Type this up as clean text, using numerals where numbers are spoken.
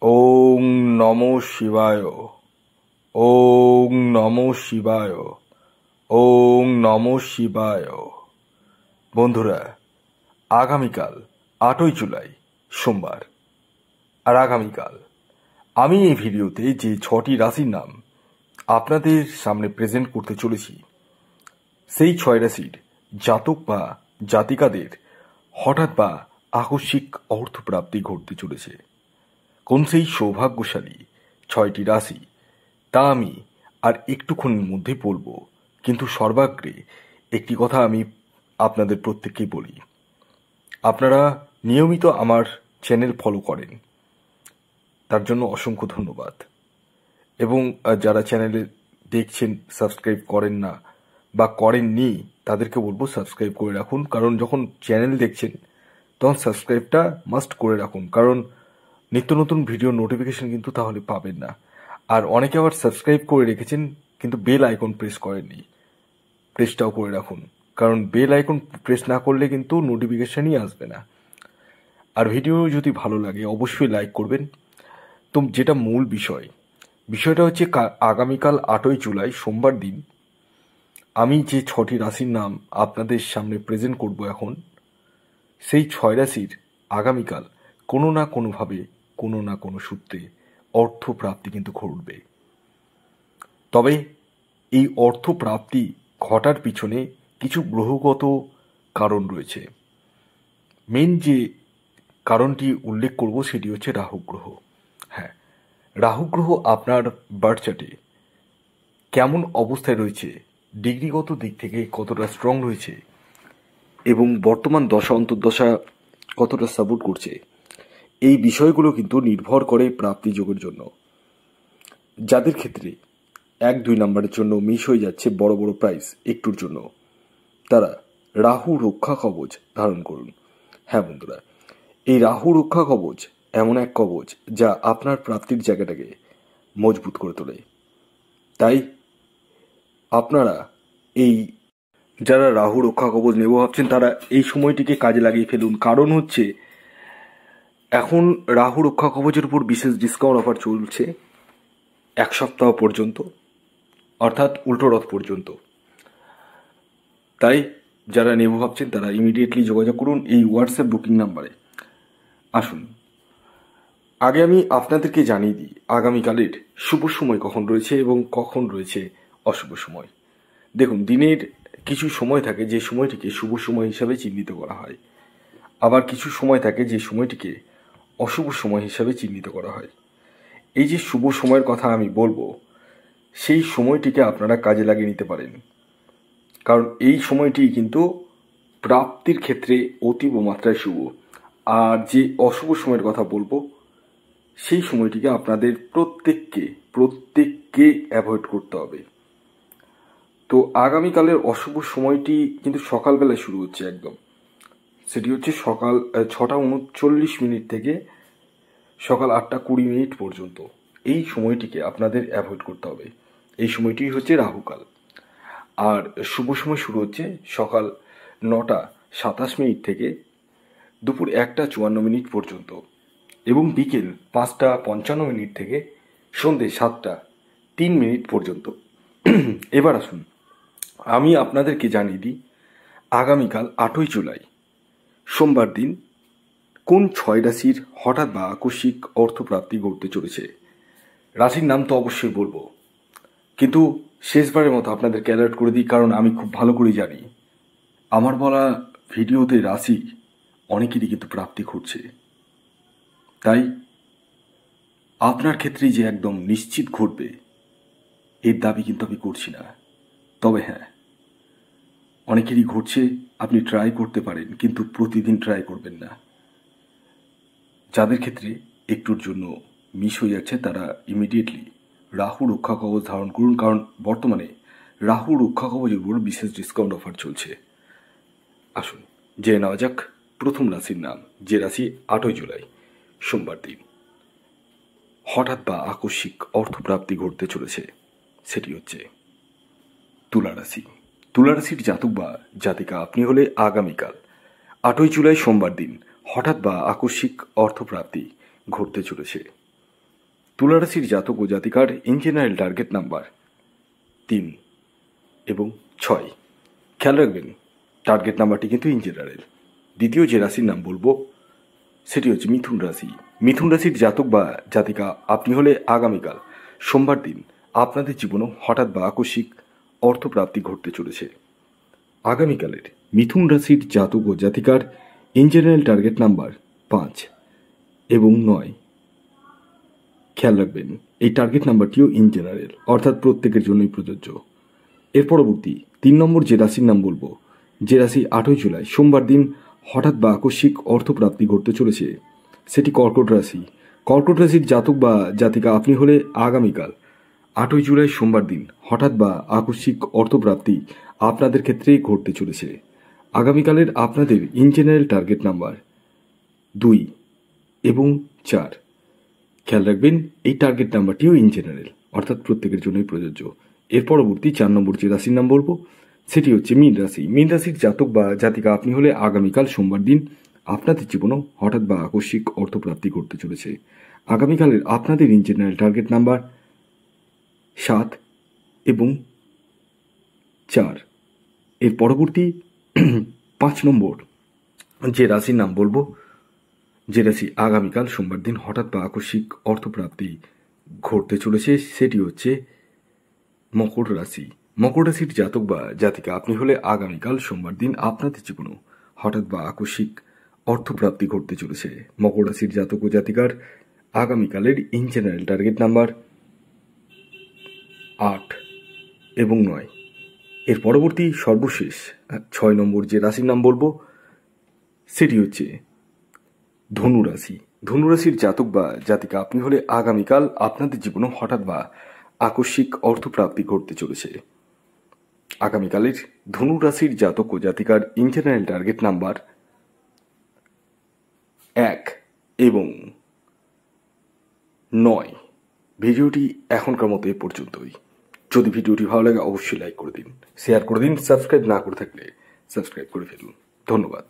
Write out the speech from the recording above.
ওং নমো শিবায়। ওং নমো শিবায়। ওং নমো শিবায়। বন্ধুরা, আগামীকাল 8ই জুলাই সোমবার। আর আগামীকাল আমি এই ভিডিওতে যে 6টি রাশির নাম আপনাদের সামনে প্রেজেন্ট করতে চলেছি, সেই 6 রাশির জাতক বা জাতিকাদের হঠাৎ বা আকস্মিক অর্থপ্রাপ্তি ঘটতে চলেছে। কোন সেই সৌভাগ্যশালী 6টি রাশি তা আমি আর একটুক্ষণের মধ্যে বলবো, কিন্তু সর্বাগ্রে একটি কথা আমি আপনাদের প্রত্যেককেই বলি, আপনারা নিয়মিত আমার চ্যানেল ফলো করেন, তার জন্য অসংখ্য ধন্যবাদ। এবং যারা চ্যানেলে দেখছেন সাবস্ক্রাইব করেন না বা করেননি, তাদেরকে বলবো সাবস্ক্রাইব করে রাখুন, কারণ যখন চ্যানেল দেখছেন তখন সাবস্ক্রাইবটা মাস্ট করে রাখুন, কারণ নিত্য নতুন ভিডিও নোটিফিকেশন কিন্তু তাহলে পাবেন না। আর অনেকে আবার সাবস্ক্রাইব করে রেখেছেন কিন্তু বেল আইকন প্রেস করেননি, প্রেসটাও করে রাখুন, কারণ বেল আইকন প্রেস না করলে কিন্তু নোটিফিকেশনই আসবে না। আর ভিডিও যদি ভালো লাগে অবশ্যই লাইক করবেন। তো যেটা মূল বিষয়টা হচ্ছে আগামীকাল 8ই জুলাই সোমবার দিন আমি যে 6টি রাশির নাম আপনাদের সামনে প্রেজেন্ট করব এখন, সেই 6 রাশির আগামীকাল কোনো না কোনোভাবে কোনো না কোনো সূত্রে অর্থপ্রাপ্তি কিন্তু ঘটবে। তবে এই অর্থপ্রাপ্তি ঘটার পিছনে কিছু গ্রহগত কারণ রয়েছে। মেন যে কারণটি উল্লেখ করব সেটি হচ্ছে রাহু গ্রহ। হ্যাঁ, রাহু গ্রহ আপনার বার্থ চার্টে কেমন অবস্থায় রয়েছে, ডিগ্রিগত দিক থেকে কতটা স্ট্রং রয়েছে এবং বর্তমান দশা অন্তর্দশা কতটা সাপোর্ট করছে, এই বিষয়গুলো কিন্তু নির্ভর করে প্রাপ্তি যোগের জন্য। যাদের ক্ষেত্রে 1-2 নম্বরের জন্য মিস হয়ে যাচ্ছে বড় বড় প্রাইজ একটুর জন্য, তারা রাহু রক্ষা কবচ ধারণ করুন। হ্যাঁ বন্ধুরা, এই রাহু রক্ষা কবচ এমন এক কবচ যা আপনার প্রাপ্তির জায়গাটাকে মজবুত করে তোলে। তাই আপনারা যারা রাহু রক্ষা কবচ নেব ভাবছেন, তারা এই সময়টিকে কাজে লাগিয়ে ফেলুন। কারণ হচ্ছে এখন রাহু রক্ষা কবচের উপর বিশেষ ডিসকাউন্ট অফার চলছে 1 সপ্তাহ পর্যন্ত, অর্থাৎ উল্টো রথ পর্যন্ত। তাই যারা নেব ভাবছেন তারা ইমিডিয়েটলি যোগাযোগ করুন এই হোয়াটসঅ্যাপ বুকিং নাম্বারে। আসুন, আগে আমি আপনাদেরকে জানিয়ে দিই আগামীকালের শুভ সময় কখন রয়েছে এবং কখন রয়েছে অশুভ সময়। দেখুন, দিনের কিছু সময় থাকে যে সময়টিকে শুভ সময় হিসাবে চিহ্নিত করা হয়, আবার কিছু সময় থাকে যে সময়টিকে অশুভ সময় হিসাবে চিহ্নিত করা হয়। এই যে শুভ সময়ের কথা আমি বলবো, সেই সময়টিকে আপনারা কাজে লাগিয়ে নিতে পারেন, কারণ এই সময়টি কিন্তু প্রাপ্তির ক্ষেত্রে অতীব মাত্রায় শুভ। আর যে অশুভ সময়ের কথা বলবো, সেই সময়টিকে আপনাদের প্রত্যেককে অ্যাভয়েড করতে হবে। তো আগামীকালের অশুভ সময়টি কিন্তু সকালবেলায় শুরু হচ্ছে একদম, সেটি হচ্ছে সকাল 6:39 থেকে সকাল 8:20 পর্যন্ত। এই সময়টিকে আপনাদের অ্যাভয়েড করতে হবে। এই সময়টি হচ্ছে রাহুকাল। আর শুভ সময় শুরু হচ্ছে সকাল 9:27 থেকে দুপুর 1:54 পর্যন্ত এবং বিকেল 5:55 থেকে সন্ধে 7:03 পর্যন্ত। এবার আসুন আমি আপনাদেরকে জানিয়ে দিই আগামীকাল 8ই জুলাই সোমবার দিন কোন 6 রাশির হঠাৎ বা আকস্মিক অর্থপ্রাপ্তি ঘটতে চলেছে। রাশির নাম তো অবশ্যই বলবো, কিন্তু শেষবারের মতো আপনাদেরকে অ্যালার্ট করে দিই, কারণ আমি খুব ভালো করে জানি আমার বলা ভিডিওতে রাশি অনেকেরই কিন্তু প্রাপ্তি ঘটছে। তাই আপনার ক্ষেত্রে যে একদম নিশ্চিত ঘটবে এর দাবি কিন্তু আমি করছি না। তবে হ্যাঁ, অনেকেরই ঘটছে, আপনি ট্রাই করতে পারেন, কিন্তু প্রতিদিন ট্রাই করবেন না। যাদের ক্ষেত্রে একটুর জন্য মিস হয়ে যাচ্ছে তারা ইমিডিয়েটলি রাহু রক্ষা কবচ ধারণ করুন, কারণ বর্তমানে রাহু রক্ষা কবচের উপর বিশেষ ডিসকাউন্ট অফার চলছে। আসুন জেনে নেওয়া যাক প্রথম রাশির নাম, যে রাশি 8ই জুলাই সোমবার দিন হঠাৎ বা আকস্মিক অর্থপ্রাপ্তি ঘটতে চলেছে, সেটি হচ্ছে তুলা রাশি। তুলা রাশির জাতক বা জাতিকা আপনি হলে আগামীকাল 8ই জুলাই সোমবার দিন হঠাৎ বা আকস্মিক অর্থপ্রাপ্তি ঘটতে চলেছে। তুলা রাশির জাতক ও জাতিকার ইন জেনারেল টার্গেট নাম্বার 3 এবং 6। খেয়াল রাখবেন টার্গেট নাম্বারটি কিন্তু ইন জেনারেল। দ্বিতীয় যে রাশির নাম বলবো সেটি হচ্ছে মিথুন রাশি। মিথুন রাশির জাতক বা জাতিকা আপনি হলে আগামীকাল সোমবার দিন আপনাদের জীবনেও হঠাৎ বা আকস্মিক অর্থপ্রাপ্তি ঘটতে চলেছে। আগামীকালের মিথুন রাশির জাতক ও জাতিকার ইন জেনারেল টার্গেট নাম্বার 5 এবং 9। খেয়াল রাখবেন এই টার্গেট নাম্বারটিও ইন জেনারেল, অর্থাৎ প্রত্যেকের জন্যই প্রযোজ্য। এর পরবর্তী 3 নম্বর যে রাশির নাম বলবো, যে রাশি 8ই জুলাই সোমবার দিন হঠাৎ বা আকস্মিক অর্থপ্রাপ্তি ঘটতে চলেছে, সেটি কর্কট রাশি। কর্কট রাশির জাতক বা জাতিকা আপনি হলে আগামীকাল 8ই জুলাই সোমবার দিন হঠাৎ বা আকস্মিক অর্থপ্রাপ্তি আপনাদের ক্ষেত্রেই ঘটতে চলেছে। আগামীকালের আপনাদের ইন জেনারেল টার্গেট নাম্বার 2 এবং 4। খেয়াল রাখবেন এই টার্গেট নাম্বারটিও ইন জেনারেল, অর্থাৎ প্রত্যেকের জন্যই প্রযোজ্য। এর পরবর্তী 4 নম্বর যে রাশির নাম বলবো সেটি হচ্ছে মীন রাশি। মীন রাশির জাতক বা জাতিকা আপনি হলে আগামীকাল সোমবার দিন আপনাদের জীবনেও হঠাৎ বা আকস্মিক অর্থপ্রাপ্তি ঘটতে চলেছে। আগামীকালের আপনাদের ইন জেনারেল টার্গেট নাম্বার 7 এবং 4। এর পরবর্তী 5 নম্বর যে রাশির নাম বলবো, যে রাশি আগামীকাল সোমবার দিন হঠাৎ বা আকস্মিক অর্থপ্রাপ্তি ঘটতে চলেছে, সেটি হচ্ছে মকর রাশি। মকর রাশির জাতক বা জাতিকা আপনি হলে আগামীকাল সোমবার দিন আপনাদের জীবনেও হঠাৎ বা আকস্মিক অর্থপ্রাপ্তি ঘটতে চলেছে। মকর রাশির জাতক ও জাতিকার আগামীকালের ইন জেনারেল টার্গেট নাম্বার 8 এবং 9। এর পরবর্তী সর্বশেষ 6 নম্বর যে রাশির নাম বলবো সেটি হচ্ছে ধনু রাশি। ধনু রাশির জাতক বা জাতিকা আপনি হলে আগামীকাল আপনাদের জীবনে হঠাৎ বা আকস্মিক অর্থপ্রাপ্তি ঘটতে চলেছে। আগামীকালের ধনু রাশির জাতক ও জাতিকার ইন জেনারেল টার্গেট নাম্বার 1 এবং 9। ভিডিওটি এখনকার মতো এ পর্যন্তই। যদি ভিডিওটি ভালো লাগে অবশ্যই লাইক করে দিন, শেয়ার করে দিন, সাবস্ক্রাইব না করে থাকলে সাবস্ক্রাইব করে ফেলুন। ধন্যবাদ।